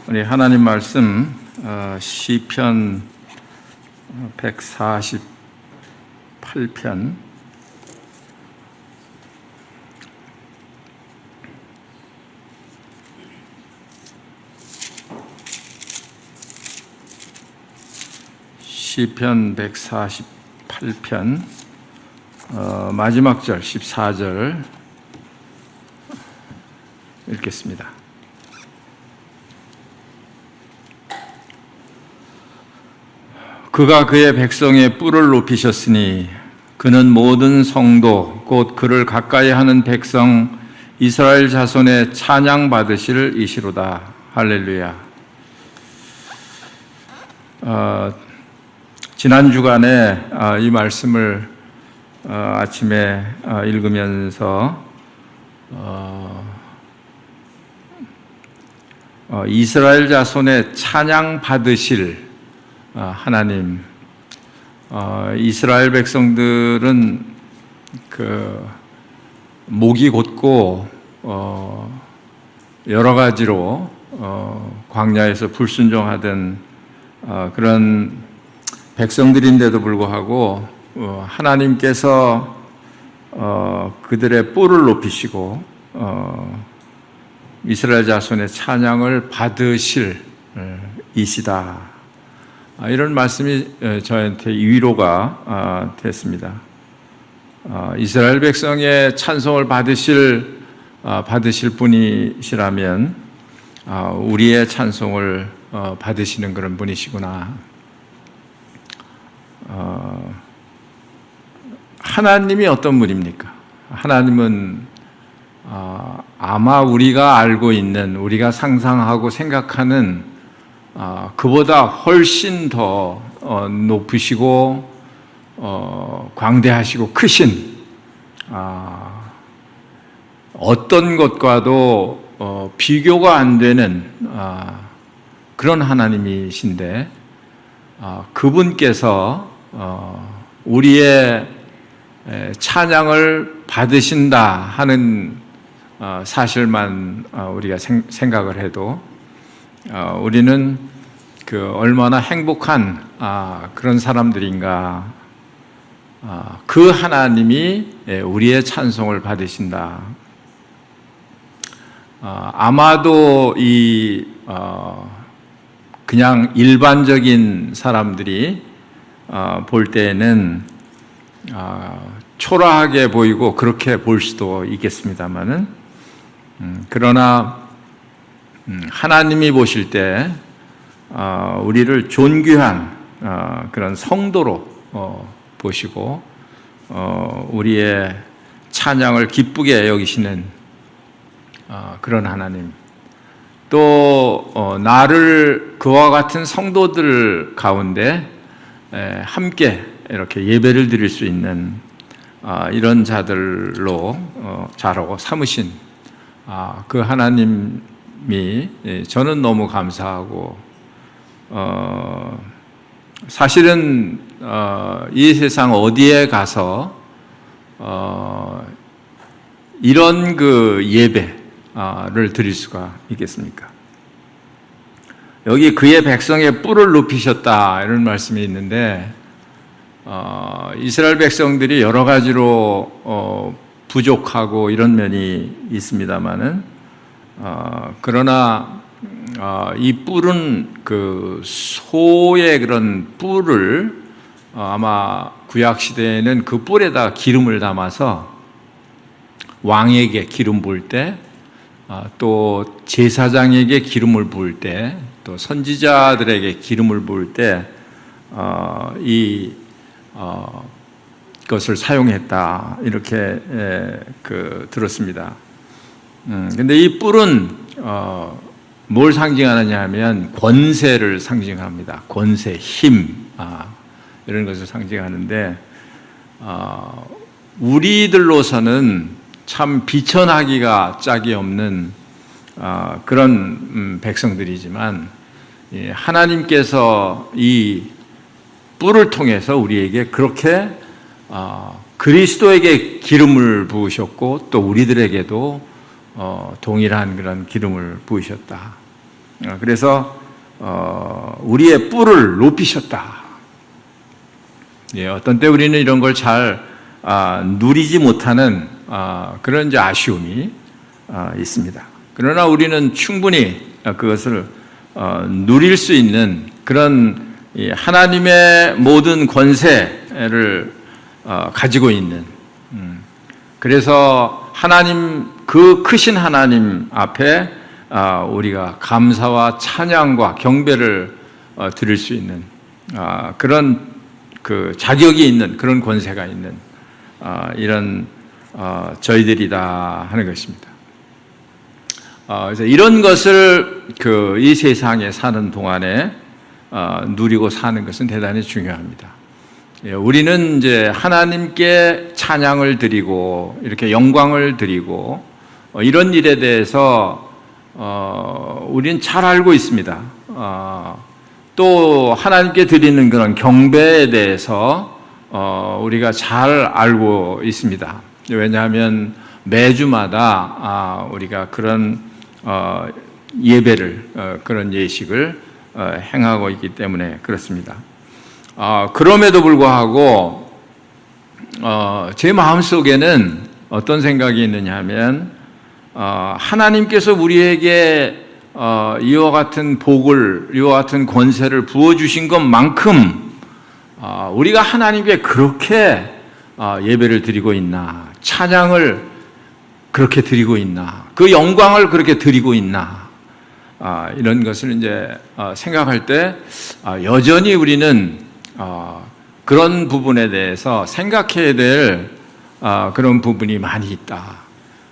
우리 하나님 말씀 시편 148편 시편 148편 마지막 절 14절 읽겠습니다. 그가 그의 백성의 뿔을 높이셨으니 그는 모든 성도 곧 그를 가까이 하는 백성 이스라엘 자손의 찬양 받으실 이시로다. 할렐루야. 지난 주간에 이 말씀을 아침에 읽으면서 이스라엘 자손의 찬양 받으실 하나님, 이스라엘 백성들은 목이 곧고 여러 가지로 광야에서 불순종하던 그런 백성들인데도 불구하고 하나님께서 그들의 뿔을 높이시고 이스라엘 자손의 찬양을 받으실 이시다. 이런 말씀이 저한테 위로가 됐습니다. 이스라엘 백성의 찬송을 받으실 분이시라면 우리의 찬송을 받으시는 그런 분이시구나. 하나님이 어떤 분입니까? 하나님은 아마 우리가 알고 있는, 우리가 상상하고 생각하는 그보다 훨씬 더 높으시고 광대하시고 크신 어떤 것과도 비교가 안 되는 그런 하나님이신데 그분께서 우리의 찬양을 받으신다 하는 사실만 우리가 생각을 해도 우리는 얼마나 행복한 그런 사람들인가. 그 하나님이 우리의 찬송을 받으신다. 아마도 그냥 일반적인 사람들이 볼 때에는 초라하게 보이고 그렇게 볼 수도 있겠습니다만은 그러나 하나님이 보실 때 우리를 존귀한 그런 성도로 보시고 우리의 찬양을 기쁘게 여기시는 그런 하나님, 또 나를 그와 같은 성도들 가운데 함께 이렇게 예배를 드릴 수 있는 이런 자들로 자로 삼으신 그 하나님이 저는 너무 감사하고 사실은 이 세상 어디에 가서 이런 예배를 드릴 수가 있겠습니까? 여기 그의 백성의 뿔을 높이셨다 이런 말씀이 있는데 이스라엘 백성들이 여러 가지로 부족하고 이런 면이 있습니다만은 그러나 이 뿔은 소의 그런 뿔을 아마 구약 시대에는 그 뿔에다 기름을 담아서 왕에게 기름 부을 때, 또 제사장에게 기름을 부을 때, 또 선지자들에게 기름을 부을 때 것을 사용했다 이렇게 들었습니다. 근데 이 뿔은 뭘 상징하느냐 하면 권세를 상징합니다. 권세, 힘, 이런 것을 상징하는데 우리들로서는 참 비천하기가 짝이 없는 그런 백성들이지만 하나님께서 이 뿔을 통해서 우리에게 그렇게 그리스도에게 기름을 부으셨고 또 우리들에게도 동일한 그런 기름을 부으셨다. 그래서 우리의 뿔을 높이셨다. 예, 어떤 때 우리는 이런 걸 잘 누리지 못하는 그런 이제 아쉬움이 있습니다. 그러나 우리는 충분히 그것을 누릴 수 있는 그런 하나님의 모든 권세를 가지고 있는, 그래서 하나님, 그 크신 하나님 앞에 우리가 감사와 찬양과 경배를 드릴 수 있는 그런 그 자격이 있는, 그런 권세가 있는 이런 저희들이다 하는 것입니다. 그래서 이런 것을 이 세상에 사는 동안에 누리고 사는 것은 대단히 중요합니다. 우리는 이제 하나님께 찬양을 드리고 이렇게 영광을 드리고 이런 일에 대해서 우리는 잘 알고 있습니다. 또 하나님께 드리는 그런 경배에 대해서 우리가 잘 알고 있습니다. 왜냐하면 매주마다 우리가 그런 예배를, 그런 예식을 행하고 있기 때문에 그렇습니다. 그럼에도 불구하고 제 마음속에는 어떤 생각이 있느냐 하면 하나님께서 우리에게 이와 같은 복을, 이와 같은 권세를 부어주신 것만큼 우리가 하나님께 그렇게 예배를 드리고 있나, 찬양을 그렇게 드리고 있나, 그 영광을 그렇게 드리고 있나, 이런 것을 이제 생각할 때 여전히 우리는 그런 부분에 대해서 생각해야 될 그런 부분이 많이 있다.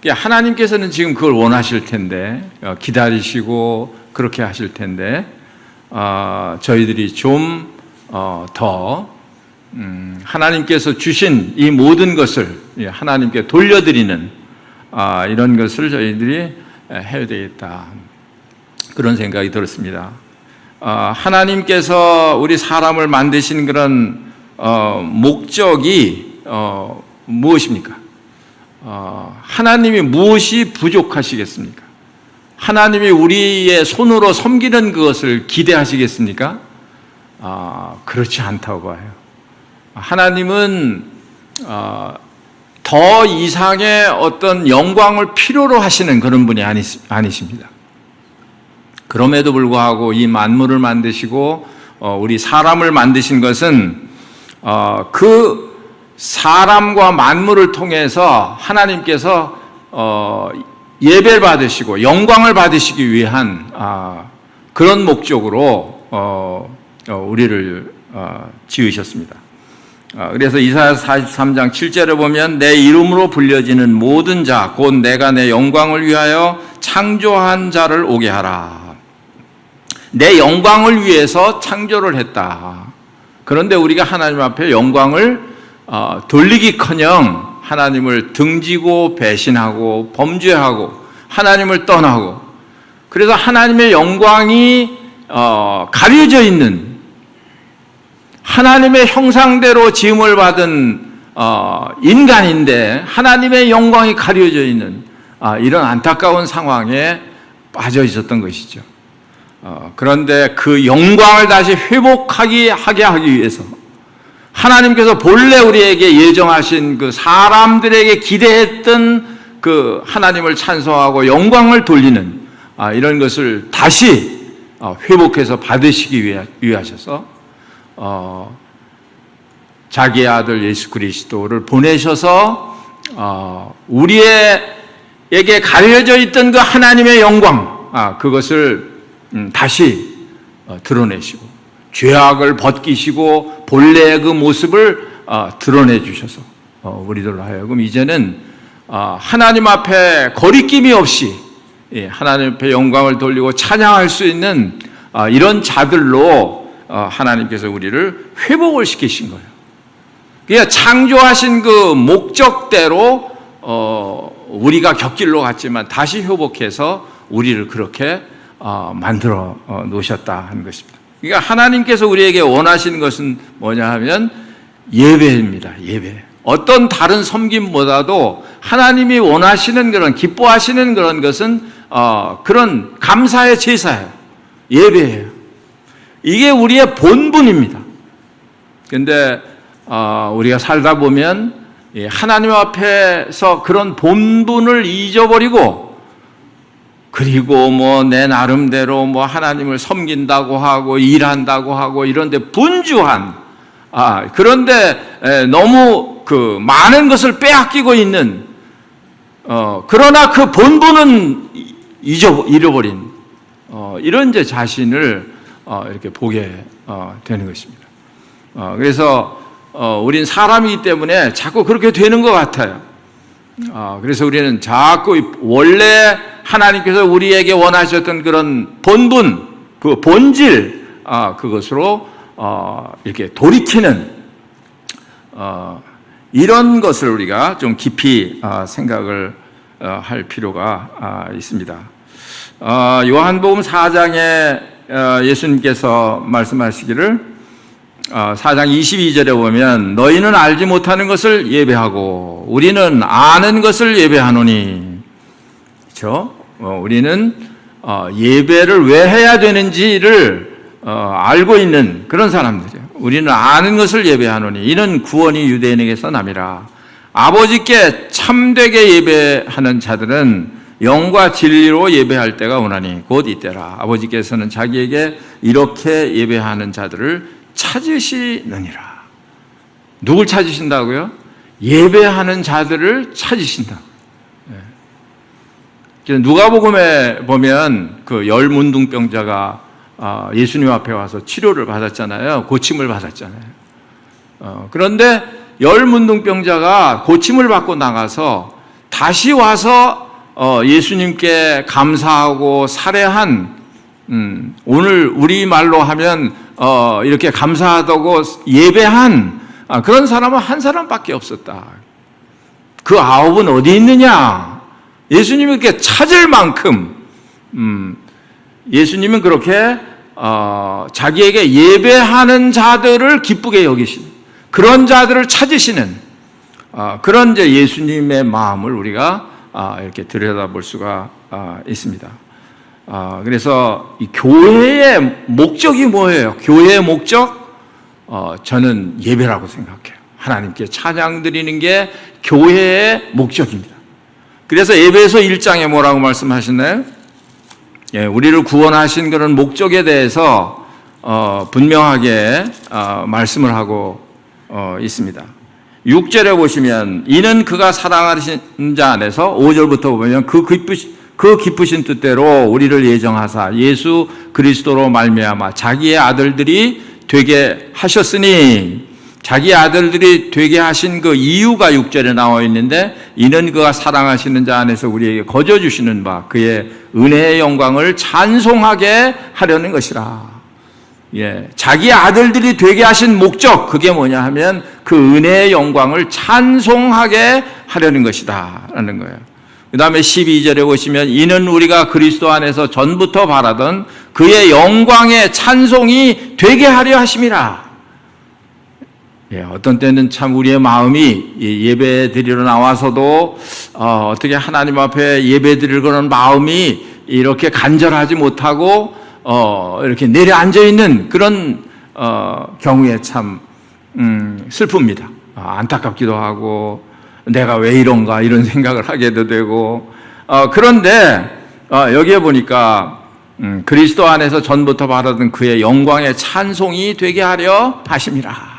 하나님께서는 지금 그걸 원하실 텐데, 기다리시고 그렇게 하실 텐데, 저희들이 좀 더 하나님께서 주신 이 모든 것을 하나님께 돌려드리는 이런 것을 저희들이 해야 되겠다, 그런 생각이 들었습니다. 하나님께서 우리 사람을 만드신 그런 목적이 무엇입니까? 하나님이 무엇이 부족하시겠습니까? 하나님이 우리의 손으로 섬기는 그것을 기대하시겠습니까? 그렇지 않다고 봐요. 하나님은 더 이상의 어떤 영광을 필요로 하시는 그런 분이 아니십니다. 그럼에도 불구하고 이 만물을 만드시고 우리 사람을 만드신 것은 그 사람과 만물을 통해서 하나님께서 예배를 받으시고 영광을 받으시기 위한 그런 목적으로 우리를 지으셨습니다. 그래서 이사야서 43장 7절에 보면 내 이름으로 불려지는 모든 자 곧 내가 내 영광을 위하여 창조한 자를 오게 하라. 내 영광을 위해서 창조를 했다. 그런데 우리가 하나님 앞에 영광을 돌리기커녕 하나님을 등지고 배신하고 범죄하고 하나님을 떠나고, 그래서 하나님의 영광이 가려져 있는, 하나님의 형상대로 지음을 받은 인간인데 하나님의 영광이 가려져 있는 이런 안타까운 상황에 빠져 있었던 것이죠. 그런데 그 영광을 다시 회복하게 하기 위해서 하나님께서 본래 우리에게 예정하신 그 사람들에게 기대했던 그 하나님을 찬송하고 영광을 돌리는 이런 것을 다시 회복해서 받으시기 위하셔서 자기의 아들 예수 그리스도를 보내셔서 우리에게 가려져 있던 그 하나님의 영광, 그것을 다시 드러내시고 죄악을 벗기시고 본래의 그 모습을 드러내 주셔서 우리들로 하여금 이제는 하나님 앞에 거리낌이 없이 하나님 앞에 영광을 돌리고 찬양할 수 있는 이런 자들로 하나님께서 우리를 회복을 시키신 거예요. 그러니까 창조하신 그 목적대로 우리가 곁길로 갔지만 다시 회복해서 우리를 그렇게 만들어 놓으셨다 하는 것입니다. 그러니까 하나님께서 우리에게 원하시는 것은 뭐냐 하면 예배입니다. 예배. 어떤 다른 섬김보다도 하나님이 원하시는 그런, 기뻐하시는 그런 것은 그런 감사의 제사예요. 예배예요. 이게 우리의 본분입니다. 그런데 우리가 살다 보면 하나님 앞에서 그런 본분을 잊어버리고, 그리고 뭐 내 나름대로 뭐 하나님을 섬긴다고 하고 일한다고 하고 이런데 분주한, 그런데 너무 그 많은 것을 빼앗기고 있는, 그러나 그 본분은 잃어버린 이런 이제 자신을 이렇게 보게 되는 것입니다. 그래서 우린 사람이기 때문에 자꾸 그렇게 되는 것 같아요. 그래서 우리는 자꾸 원래 하나님께서 우리에게 원하셨던 그런 본분, 그 본질, 그것으로 이렇게 돌이키는 이런 것을 우리가 좀 깊이 생각을 할 필요가 있습니다. 요한복음 4장에 예수님께서 말씀하시기를 4장 22절에 보면 너희는 알지 못하는 것을 예배하고 우리는 아는 것을 예배하노니, 그렇죠? 우리는 예배를 왜 해야 되는지를 알고 있는 그런 사람들이에요. 우리는 아는 것을 예배하노니 이는 구원이 유대인에게서 남이라. 아버지께 참되게 예배하는 자들은 영과 진리로 예배할 때가 오나니 곧 이때라. 아버지께서는 자기에게 이렇게 예배하는 자들을 찾으시느니라. 누굴 찾으신다고요? 예배하는 자들을 찾으신다. 누가복음에 보면 그 열문둥병자가 예수님 앞에 와서 치료를 받았잖아요. 고침을 받았잖아요. 그런데 열문둥병자가 고침을 받고 나가서 다시 와서 예수님께 감사하고 살해한, 오늘 우리말로 하면 이렇게 감사하다고 예배한 그런 사람은 한 사람밖에 없었다. 그 9은 어디 있느냐? 예수님이 이렇게 찾을 만큼 예수님은 그렇게 자기에게 예배하는 자들을 기쁘게 여기시는, 그런 자들을 찾으시는 그런 이제 예수님의 마음을 우리가 이렇게 들여다볼 수가 있습니다. 그래서 이 교회의 목적이 뭐예요? 교회의 목적? 저는 예배라고 생각해요. 하나님께 찬양 드리는 게 교회의 목적입니다. 그래서 에베소 1장에 뭐라고 말씀하셨나요? 우리를 구원하신 그런 목적에 대해서 분명하게 말씀을 하고 있습니다. 6절에 보시면 이는 그가 사랑하신 자 안에서, 5절부터 보면 그 기쁘신 뜻대로 우리를 예정하사 예수 그리스도로 말미암아 자기의 아들들이 되게 하셨으니, 자기의 아들들이 되게 하신 그 이유가 6절에 나와 있는데, 이는 그가 사랑하시는 자 안에서 우리에게 거저 주시는 바 그의 은혜의 영광을 찬송하게 하려는 것이라. 자기의 아들들이 되게 하신 목적, 그게 뭐냐 하면 그 은혜의 영광을 찬송하게 하려는 것이다 라는 거예요. 그 다음에 12절에 보시면 이는 우리가 그리스도 안에서 전부터 바라던 그의 영광의 찬송이 되게 하려 하심이라. 어떤 때는 참 우리의 마음이 예배 드리러 나와서도 어떻게 하나님 앞에 예배 드릴 그런 마음이 이렇게 간절하지 못하고 이렇게 내려앉아 있는 그런 경우에 참 슬픕니다. 안타깝기도 하고 내가 왜 이런가 이런 생각을 하게도 되고, 그런데 여기에 보니까 그리스도 안에서 전부터 바라던 그의 영광의 찬송이 되게 하려 하심이라.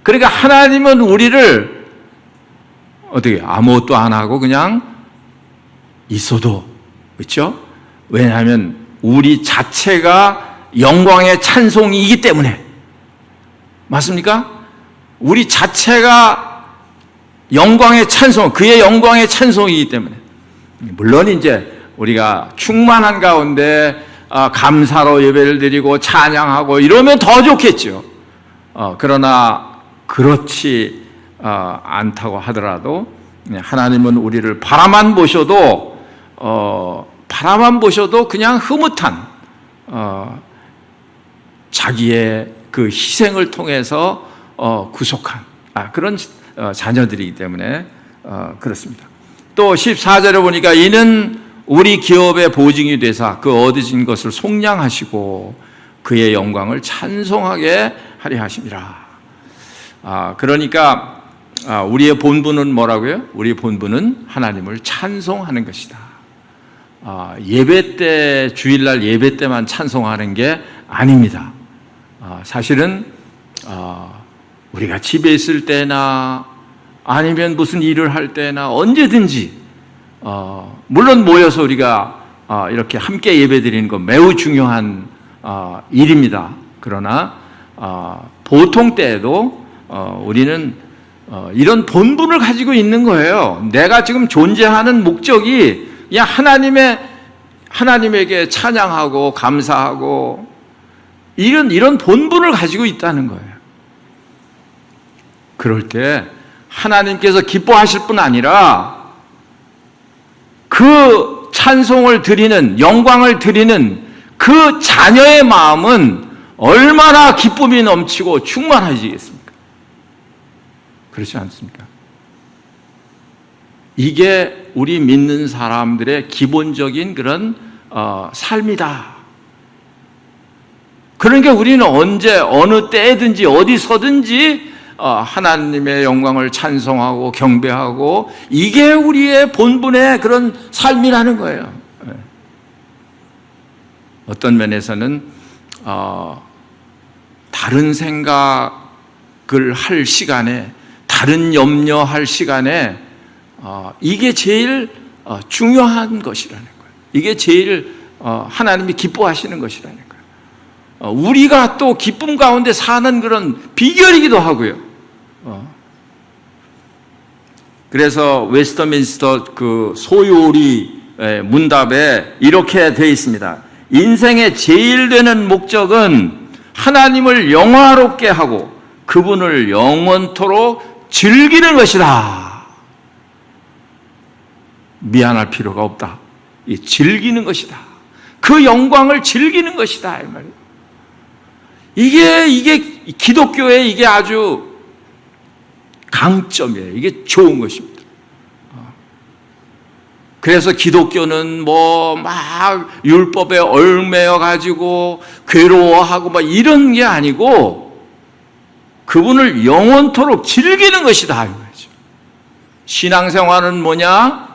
그러니까 하나님은 우리를 어떻게 아무것도 안 하고 그냥 있어도, 그렇죠? 왜냐하면 우리 자체가 영광의 찬송이기 때문에. 맞습니까? 우리 자체가 영광의 찬송, 그의 영광의 찬송이기 때문에. 물론 이제 우리가 충만한 가운데 감사로 예배를 드리고 찬양하고 이러면 더 좋겠죠. 그러나 그렇지 않다고 하더라도 하나님은 우리를 바라만 보셔도 그냥 흐뭇한 자기의 그 희생을 통해서 구속한 그런 자녀들이기 때문에 그렇습니다. 또 14절에 보니까 이는 우리 기업의 보증이 되사 그 얻으신 것을 속량하시고 그의 영광을 찬송하게 하려 하심이라. 그러니까 우리의 본분은 뭐라고요? 우리의 본분은 하나님을 찬송하는 것이다. 예배 때, 주일날 예배 때만 찬송하는 게 아닙니다. 사실은 우리가 집에 있을 때나 아니면 무슨 일을 할 때나 언제든지 물론 모여서 우리가 이렇게 함께 예배드리는 건 매우 중요한 일입니다. 그러나 보통 때에도 우리는 이런 본분을 가지고 있는 거예요. 내가 지금 존재하는 목적이 그냥 하나님에게 찬양하고 감사하고 이런 본분을 가지고 있다는 거예요. 그럴 때 하나님께서 기뻐하실 뿐 아니라 그 찬송을 드리는, 영광을 드리는 그 자녀의 마음은 얼마나 기쁨이 넘치고 충만해지겠습니까? 그렇지 않습니까? 이게 우리 믿는 사람들의 기본적인 그런 삶이다. 그러니까 우리는 언제 어느 때든지 어디서든지 하나님의 영광을 찬송하고 경배하고 이게 우리의 본분의 그런 삶이라는 거예요. 어떤 면에서는 다른 생각을 할 시간에, 다른 염려할 시간에 이게 제일 중요한 것이라는 거예요. 이게 제일 하나님이 기뻐하시는 것이라는 거예요. 우리가 또 기쁨 가운데 사는 그런 비결이기도 하고요. 그래서 웨스터민스터 그 소요리 문답에 이렇게 되어 있습니다. 인생의 제일 되는 목적은 하나님을 영화롭게 하고 그분을 영원토록 즐기는 것이다. 미안할 필요가 없다. 즐기는 것이다. 그 영광을 즐기는 것이다. 이 말이에요. 이게 기독교의 이게 아주 강점이에요. 이게 좋은 것입니다. 그래서 기독교는 막 율법에 얽매여 가지고 괴로워하고 막 이런 게 아니고 그분을 영원토록 즐기는 것이다. 신앙생활은 뭐냐?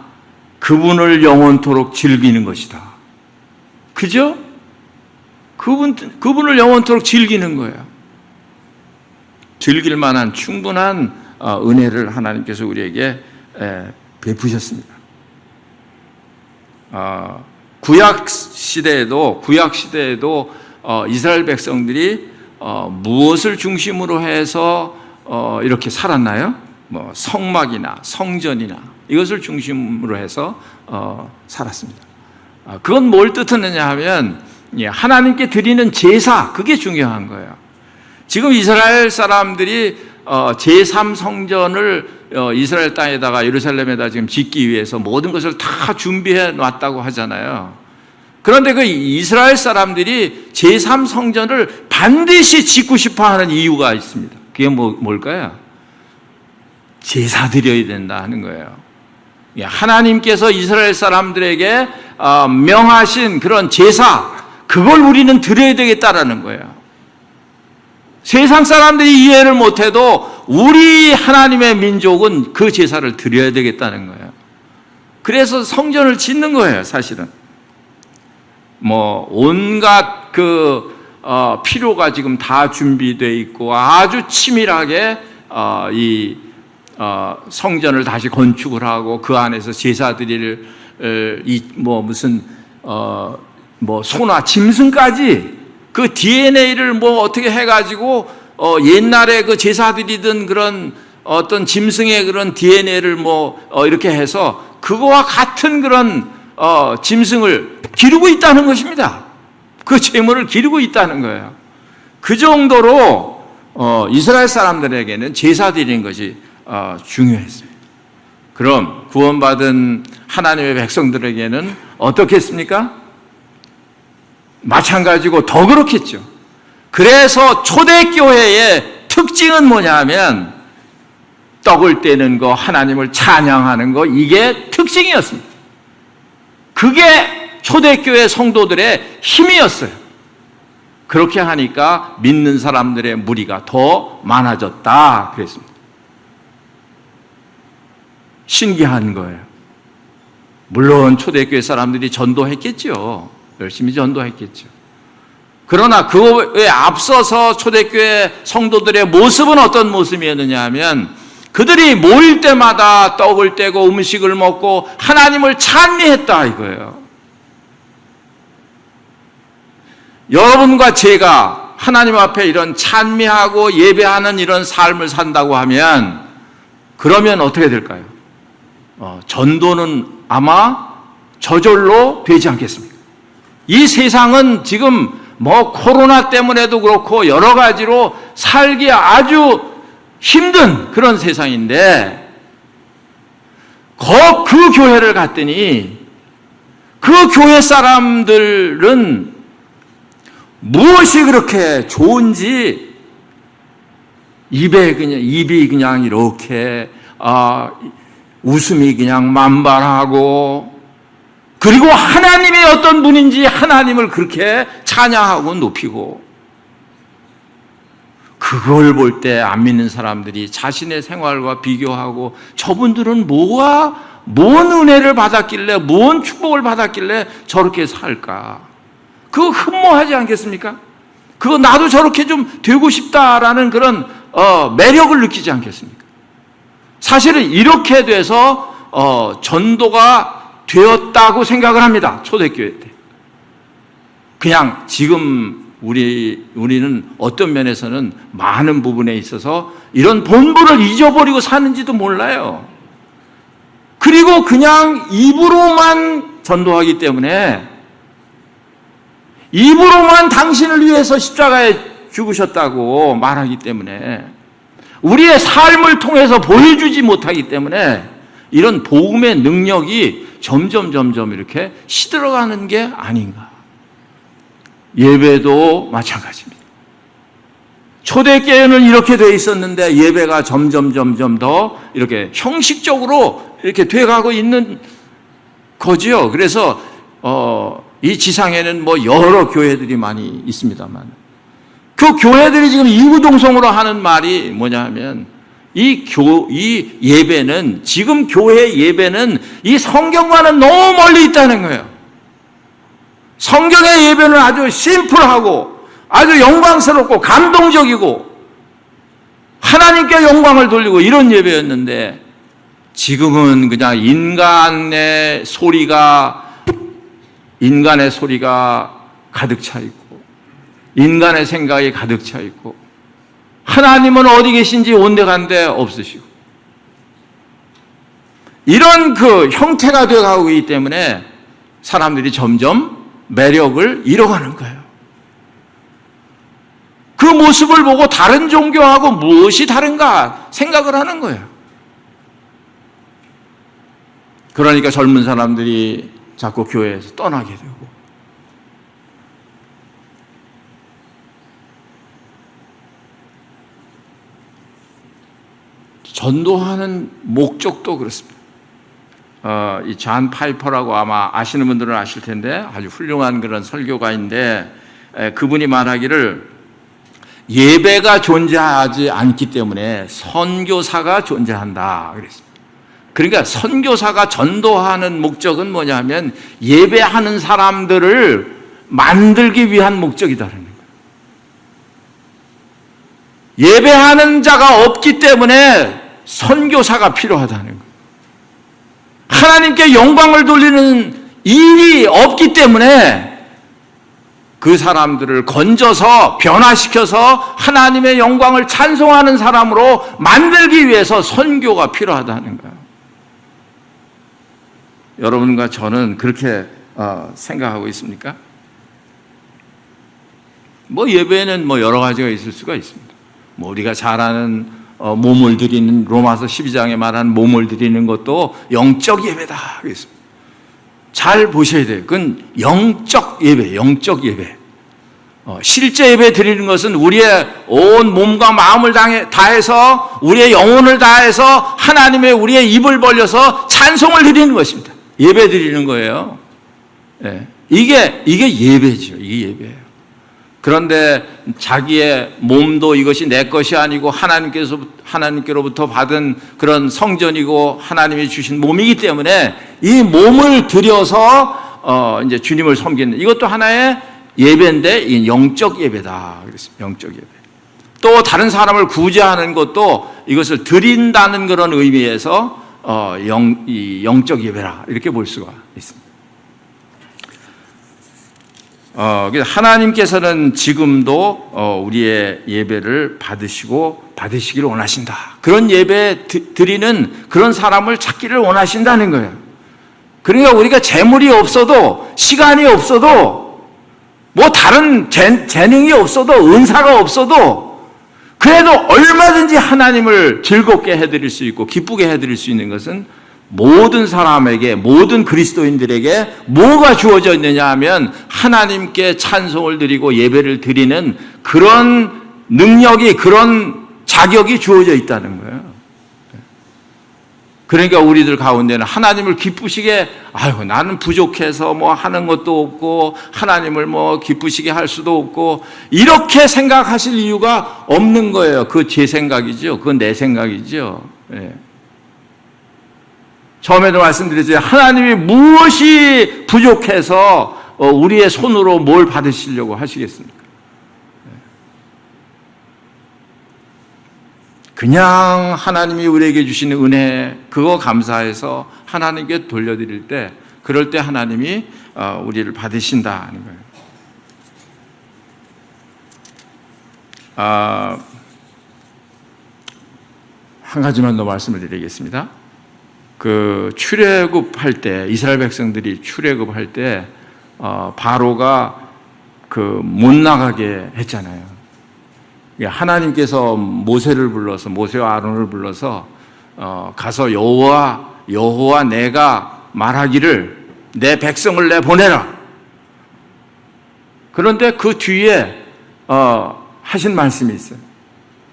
그분을 영원토록 즐기는 것이다. 그죠? 그분을 영원토록 즐기는 거예요. 즐길 만한 충분한 은혜를 하나님께서 우리에게 베푸셨습니다. 구약 시대에도 이스라엘 백성들이 무엇을 중심으로 해서 이렇게 살았나요? 성막이나 성전이나 이것을 중심으로 해서 살았습니다. 그건 뭘 뜻하느냐 하면 하나님께 드리는 제사, 그게 중요한 거예요. 지금 이스라엘 사람들이 제3성전을 이스라엘 땅에다가 예루살렘에다 지금 짓기 위해서 모든 것을 다 준비해 놨다고 하잖아요. 그런데 그 이스라엘 사람들이 제3성전을 반드시 짓고 싶어 하는 이유가 있습니다. 그게 뭘까요? 제사 드려야 된다 하는 거예요. 하나님께서 이스라엘 사람들에게 명하신 그런 제사, 그걸 우리는 드려야 되겠다라는 거예요. 세상 사람들이 이해를 못해도 우리 하나님의 민족은 그 제사를 드려야 되겠다는 거예요. 그래서 성전을 짓는 거예요, 사실은. 온갖 필요가 지금 다 준비되어 있고 아주 치밀하게 이 성전을 다시 건축을 하고 그 안에서 제사 드릴 소나 짐승까지 그 DNA를 어떻게 해가지고 옛날에 그 제사 드리던 그런 어떤 짐승의 그런 DNA를 이렇게 해서 그거와 같은 그런 짐승을 기르고 있다는 것입니다. 그 제물을 기르고 있다는 거예요. 그 정도로 이스라엘 사람들에게는 제사 드리는 것이 중요했습니다. 그럼 구원받은 하나님의 백성들에게는 어떻겠습니까? 마찬가지고 더 그렇겠죠. 그래서 초대교회의 특징은 뭐냐 하면 떡을 떼는 거, 하나님을 찬양하는 거, 이게 특징이었습니다. 그게 초대교회 성도들의 힘이었어요. 그렇게 하니까 믿는 사람들의 무리가 더 많아졌다 그랬습니다. 신기한 거예요. 물론 초대교회 사람들이 전도했겠죠. 열심히 전도했겠죠. 그러나 그에 앞서서 초대교회 성도들의 모습은 어떤 모습이었느냐 하면 그들이 모일 때마다 떡을 떼고 음식을 먹고 하나님을 찬미했다 이거예요. 여러분과 제가 하나님 앞에 이런 찬미하고 예배하는 이런 삶을 산다고 하면 그러면 어떻게 될까요? 전도는 아마 저절로 되지 않겠습니까? 이 세상은 지금 뭐 코로나 때문에도 그렇고 여러 가지로 살기 아주 힘든 그런 세상인데 그 교회를 갔더니 그 교회 사람들은 무엇이 그렇게 좋은지 입이 그냥 이렇게 웃음이 그냥 만발하고 그리고 하나님이 어떤 분인지 하나님을 그렇게 찬양하고 높이고 그걸 볼 때 안 믿는 사람들이 자신의 생활과 비교하고 저분들은 뭔 은혜를 받았길래 뭔 축복을 받았길래 저렇게 살까? 그거 흠모하지 않겠습니까? 그거 나도 저렇게 좀 되고 싶다라는 그런 매력을 느끼지 않겠습니까? 사실은 이렇게 돼서 전도가 되었다고 생각을 합니다. 초대교회 때. 그냥 지금 우리는 어떤 면에서는 많은 부분에 있어서 이런 본분을 잊어버리고 사는지도 몰라요. 그리고 그냥 입으로만 전도하기 때문에 입으로만 당신을 위해서 십자가에 죽으셨다고 말하기 때문에 우리의 삶을 통해서 보여주지 못하기 때문에 이런 복음의 능력이 점점 이렇게 시들어가는 게 아닌가. 예배도 마찬가지입니다. 초대교회는 이렇게 돼 있었는데 예배가 점점 더 이렇게 형식적으로 이렇게 돼가고 있는 거지요. 그래서 이 지상에는 뭐 여러 교회들이 많이 있습니다만 그 교회들이 지금 이구동성으로 하는 말이 뭐냐 하면 이 예배는 지금 교회 예배는 이 성경과는 너무 멀리 있다는 거예요. 성경의 예배는 아주 심플하고 아주 영광스럽고 감동적이고 하나님께 영광을 돌리고 이런 예배였는데 지금은 그냥 인간의 소리가 가득 차 있고 인간의 생각이 가득 차 있고 하나님은 어디 계신지 온데간데 없으시고 이런 그 형태가 되어가고 있기 때문에 사람들이 점점 매력을 잃어가는 거예요. 그 모습을 보고 다른 종교하고 무엇이 다른가 생각을 하는 거예요. 그러니까 젊은 사람들이 자꾸 교회에서 떠나게 되고 전도하는 목적도 그렇습니다. 이 잔 파이퍼라고 아마 아시는 분들은 아실 텐데 아주 훌륭한 그런 설교가인데 그분이 말하기를 예배가 존재하지 않기 때문에 선교사가 존재한다 그랬습니다. 그러니까 선교사가 전도하는 목적은 뭐냐면 예배하는 사람들을 만들기 위한 목적이다라는 거예요. 예배하는 자가 없기 때문에 선교사가 필요하다는 거예요. 하나님께 영광을 돌리는 일이 없기 때문에 그 사람들을 건져서 변화시켜서 하나님의 영광을 찬송하는 사람으로 만들기 위해서 선교가 필요하다는 거예요. 여러분과 저는 그렇게 생각하고 있습니까? 뭐 예배는 뭐 여러 가지가 있을 수가 있습니다. 뭐 우리가 잘 아는 몸을 드리는 로마서 12장에 말하는 몸을 드리는 것도 영적 예배다 그랬습니다. 잘 보셔야 돼요. 그건 영적 예배, 영적 예배. 실제 예배 드리는 것은 우리의 온 몸과 마음을 다해서 우리의 영혼을 다해서 하나님의 우리의 입을 벌려서 찬송을 드리는 것입니다. 예배 드리는 거예요. 예. 이게 예배죠. 이게 예배예요. 그런데 자기의 몸도 이것이 내 것이 아니고 하나님께로부터 받은 그런 성전이고 하나님이 주신 몸이기 때문에 이 몸을 들여서 이제 주님을 섬기는 이것도 하나의 예배인데 이 영적 예배다. 그랬습니다. 영적 예배. 또 다른 사람을 구제하는 것도 이것을 드린다는 그런 의미에서 영적 예배라 이렇게 볼 수가 있습니다. 하나님께서는 지금도 우리의 예배를 받으시기를 원하신다. 그런 예배 드리는 그런 사람을 찾기를 원하신다는 거예요. 그러니까 우리가 재물이 없어도 시간이 없어도 뭐 다른 재능이 없어도 은사가 없어도 그래도 얼마든지 하나님을 즐겁게 해드릴 수 있고 기쁘게 해드릴 수 있는 것은 모든 사람에게 모든 그리스도인들에게 뭐가 주어져 있느냐 하면 하나님께 찬송을 드리고 예배를 드리는 그런 능력이 그런 자격이 주어져 있다는 거예요. 그러니까 우리들 가운데는 하나님을 기쁘시게 나는 부족해서 뭐 하는 것도 없고 하나님을 뭐 기쁘시게 할 수도 없고 이렇게 생각하실 이유가 없는 거예요. 그거 제 생각이죠. 그건 내 생각이죠. 예. 처음에도 말씀드렸죠. 하나님이 무엇이 부족해서 우리의 손으로 뭘 받으시려고 하시겠습니까? 그냥 하나님이 우리에게 주시는 은혜 그거 감사해서 하나님께 돌려드릴 때 그럴 때 하나님이 우리를 받으신다는 거예요. 한 가지만 더 말씀을 드리겠습니다. 그 출애굽할 때 이스라엘 백성들이 출애굽할 때 바로가 그 못 나가게 했잖아요. 하나님께서 모세와 아론을 불러서 가서 여호와 내가 말하기를 내 백성을 내보내라. 그런데 그 뒤에 하신 말씀이 있어요.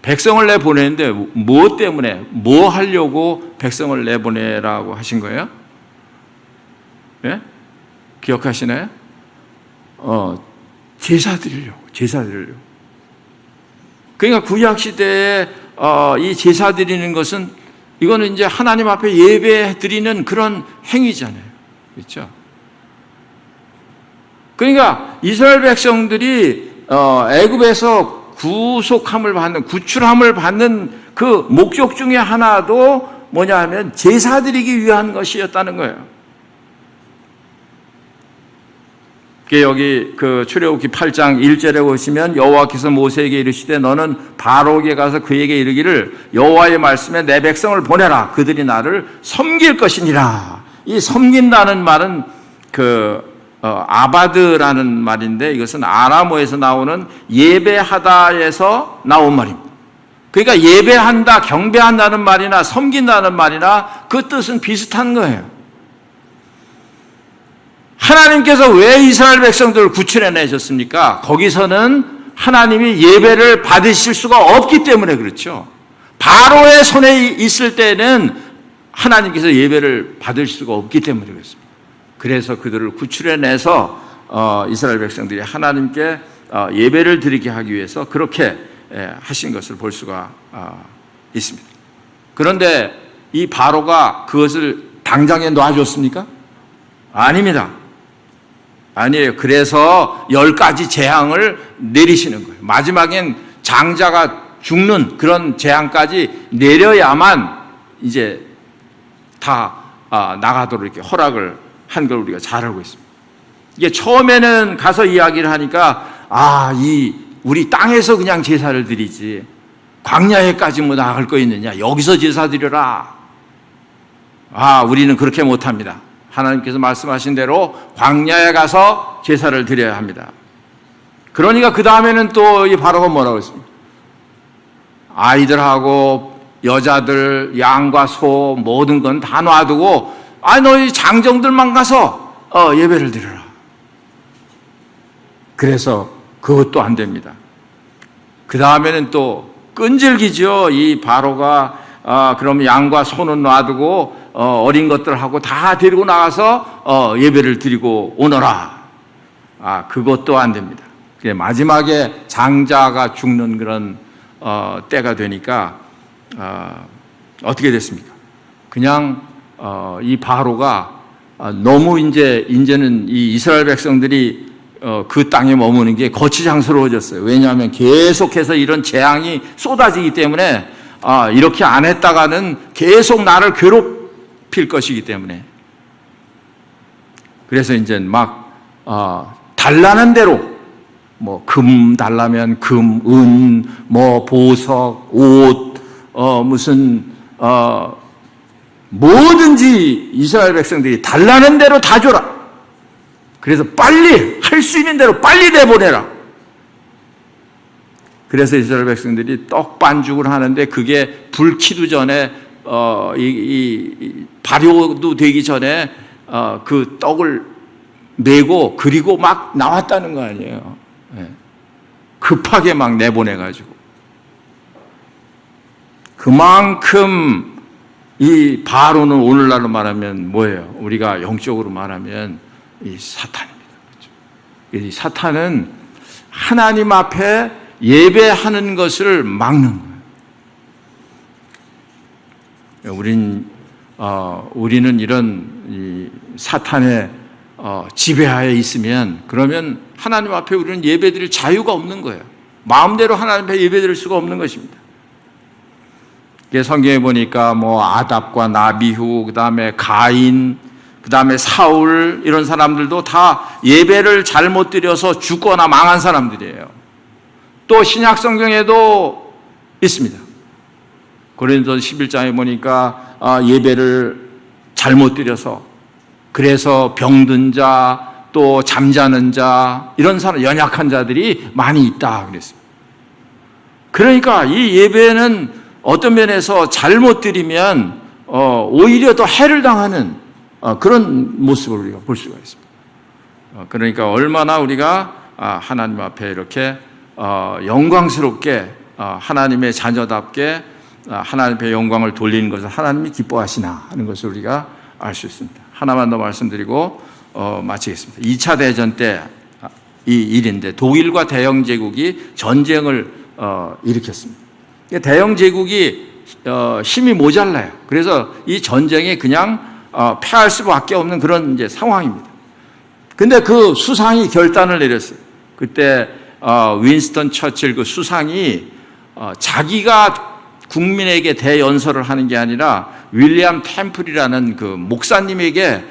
백성을 내보내는데 무엇 때문에 뭐 하려고 백성을 내보내라고 하신 거예요? 예? 기억하시나요? 제사 드리려고. 그러니까 구약 시대에 이 제사 드리는 것은 이거는 이제 하나님 앞에 예배 드리는 그런 행위잖아요. 그렇죠? 그러니까 이스라엘 백성들이 애굽에서 구출함을 받는 그 목적 중에 하나도 뭐냐 하면 제사 드리기 위한 것이었다는 거예요. 여기 그 출애굽기 8장 1절에 보시면 여호와께서 모세에게 이르시되 너는 바로에게 가서 그에게 이르기를 여호와의 말씀에 내 백성을 보내라. 그들이 나를 섬길 것이니라. 이 섬긴다는 말은 아바드라는 말인데 이것은 아람어에서 나오는 예배하다에서 나온 말입니다. 그러니까 예배한다, 경배한다는 말이나 섬긴다는 말이나 그 뜻은 비슷한 거예요. 하나님께서 왜 이스라엘 백성들을 구출해내셨습니까? 거기서는 하나님이 예배를 받으실 수가 없기 때문에 그렇죠. 바로의 손에 있을 때는 하나님께서 예배를 받을 수가 없기 때문에 그렇습니다. 그래서 그들을 구출해내서 이스라엘 백성들이 하나님께 예배를 드리게 하기 위해서 그렇게 하신 것을 볼 수가 있습니다. 그런데 이 바로가 그것을 당장에 놔줬습니까? 아닙니다. 아니에요. 그래서 10가지 재앙을 내리시는 거예요. 마지막엔 장자가 죽는 그런 재앙까지 내려야만 이제 다 나가도록 이렇게 허락을 한 걸 우리가 잘 알고 있습니다. 이게 처음에는 가서 이야기를 하니까 우리 땅에서 그냥 제사를 드리지 광야에까지 뭐 나갈 거 있느냐, 여기서 제사 드려라. 우리는 그렇게 못합니다. 하나님께서 말씀하신 대로 광야에 가서 제사를 드려야 합니다. 그러니까 그 다음에는 또 이 바로가 뭐라고 했습니까? 아이들하고 여자들, 양과 소 모든 건 다 놔두고 너희 장정들만 가서 예배를 드려라. 그래서 그것도 안 됩니다. 그 다음에는 또 끈질기죠. 이 바로가 그럼 양과 소는 놔두고 어린 것들하고 다 데리고 나가서 예배를 드리고 오너라. 그것도 안 됩니다. 마지막에 장자가 죽는 그런 때가 되니까 어떻게 됐습니까? 그냥 이 바로가 너무 이제는 이 이스라엘 백성들이 그 땅에 머무는 게 거추장스러워졌어요. 왜냐하면 계속해서 이런 재앙이 쏟아지기 때문에 이렇게 안 했다가는 계속 나를 괴롭힐 것이기 때문에, 그래서 이제 막 달라는 대로 뭐 금 달라면 금, 은, 뭐 보석, 옷, 무슨 뭐든지 이스라엘 백성들이 달라는 대로 다 줘라. 그래서 빨리 할 수 있는 대로 빨리 내보내라. 그래서 이스라엘 백성들이 떡 반죽을 하는데 그게 불키도 전에 발효도 되기 전에 그 떡을 메고 그리고 막 나왔다는 거 아니에요. 급하게 막 내보내가지고. 그만큼 이 바로는 오늘날로 말하면 뭐예요? 우리가 영적으로 말하면 이 사탄입니다. 그렇죠? 이 사탄은 하나님 앞에 예배하는 것을 막는 거예요. 우리는 이런 이 사탄의 지배하에 있으면, 그러면 하나님 앞에 우리는 예배드릴 자유가 없는 거예요. 마음대로 하나님 앞에 예배드릴 수가 없는 것입니다. 성경에 보니까 뭐 아답과 나비후, 그 다음에 가인, 그 다음에 사울, 이런 사람들도 다 예배를 잘못 드려서 죽거나 망한 사람들이에요. 또 신약 성경에도 있습니다. 고린도서 11장에 보니까 예배를 잘못 드려서, 그래서 병든 자, 또 잠자는 자, 이런 사람, 연약한 자들이 많이 있다 그랬습니다. 그러니까 이 예배는 어떤 면에서 잘못 드리면 오히려 더 해를 당하는 그런 모습을 우리가 볼 수가 있습니다. 그러니까 얼마나 우리가 하나님 앞에 이렇게 영광스럽게 하나님의 자녀답게 하나님 앞에 영광을 돌리는 것을 하나님이 기뻐하시나 하는 것을 우리가 알 수 있습니다. 하나만 더 말씀드리고 마치겠습니다. 2차 대전 때 이 일인데, 독일과 대영 제국이 전쟁을 일으켰습니다. 대영 제국이 힘이 모자라요. 그래서 이 전쟁에 그냥 패할 수밖에 없는 그런 이제 상황입니다. 근데 그 수상이 결단을 내렸어요. 그때 윈스턴 처칠 그 수상이 자기가 국민에게 대연설을 하는 게 아니라 윌리엄 템플이라는 그 목사님에게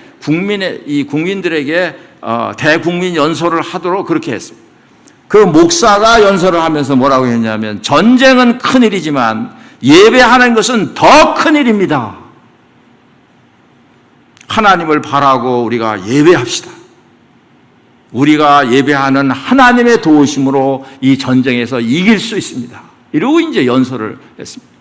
국민들에게 대국민 연설을 하도록 그렇게 했습니다. 그 목사가 연설을 하면서 뭐라고 했냐면, 전쟁은 큰일이지만 예배하는 것은 더 큰일입니다. 하나님을 바라고 우리가 예배합시다. 우리가 예배하는 하나님의 도우심으로 이 전쟁에서 이길 수 있습니다. 이러고 이제 연설을 했습니다.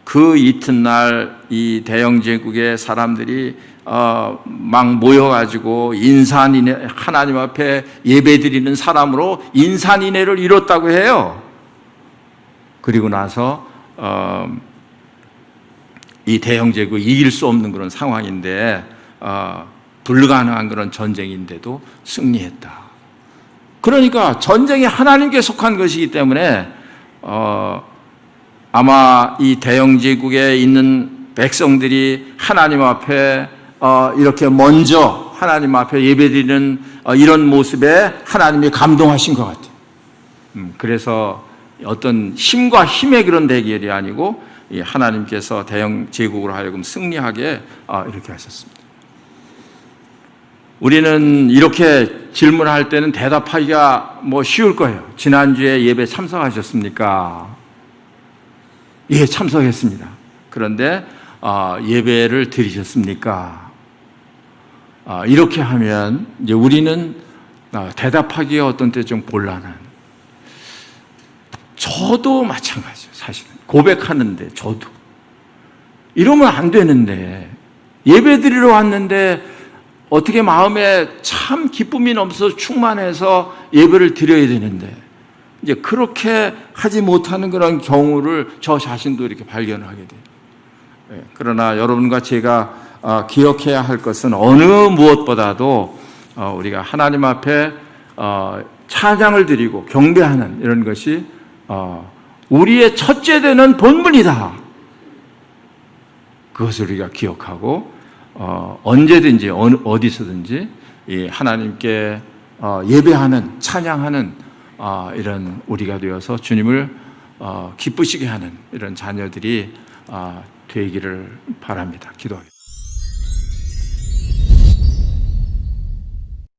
그 이튿날 이 대영 제국의 사람들이 막 모여가지고 인산인해, 하나님 앞에 예배드리는 사람으로 인산인해를 이뤘다고 해요. 그리고 나서 이 대영 제국이 이길 수 없는 그런 상황인데, 불가능한 그런 전쟁인데도 승리했다. 그러니까 전쟁이 하나님께 속한 것이기 때문에 아마 이 대영 제국에 있는 백성들이 하나님 앞에 이렇게 먼저 하나님 앞에 예배드리는 이런 모습에 하나님이 감동하신 것 같아요. 그래서 어떤 힘과 힘의 그런 대결이 아니고 하나님께서 대영 제국으로 하여금 승리하게 이렇게 하셨습니다. 우리는 이렇게 질문할 때는 대답하기가 뭐 쉬울 거예요. 지난주에 예배 참석하셨습니까? 예, 참석했습니다. 그런데 예배를 드리셨습니까? 이렇게 하면 이제 우리는 대답하기가 어떤 때 좀 곤란한. 저도 마찬가지예요. 사실은 고백하는데 저도 이러면 안 되는데, 예배 드리러 왔는데 어떻게 마음에 참 기쁨이 넘쳐서 충만해서 예배를 드려야 되는데, 이제 그렇게 하지 못하는 그런 경우를 저 자신도 이렇게 발견하게 돼요. 그러나 여러분과 제가 기억해야 할 것은 어느 무엇보다도 우리가 하나님 앞에 찬양을 드리고 경배하는 이런 것이 우리의 첫째 되는 본분이다. 그것을 우리가 기억하고 언제든지 어디서든지 이 하나님께 예배하는 찬양하는 이런 우리가 되어서 주님을 기쁘시게 하는 이런 자녀들이 되기를 바랍니다. 기도하겠습니다.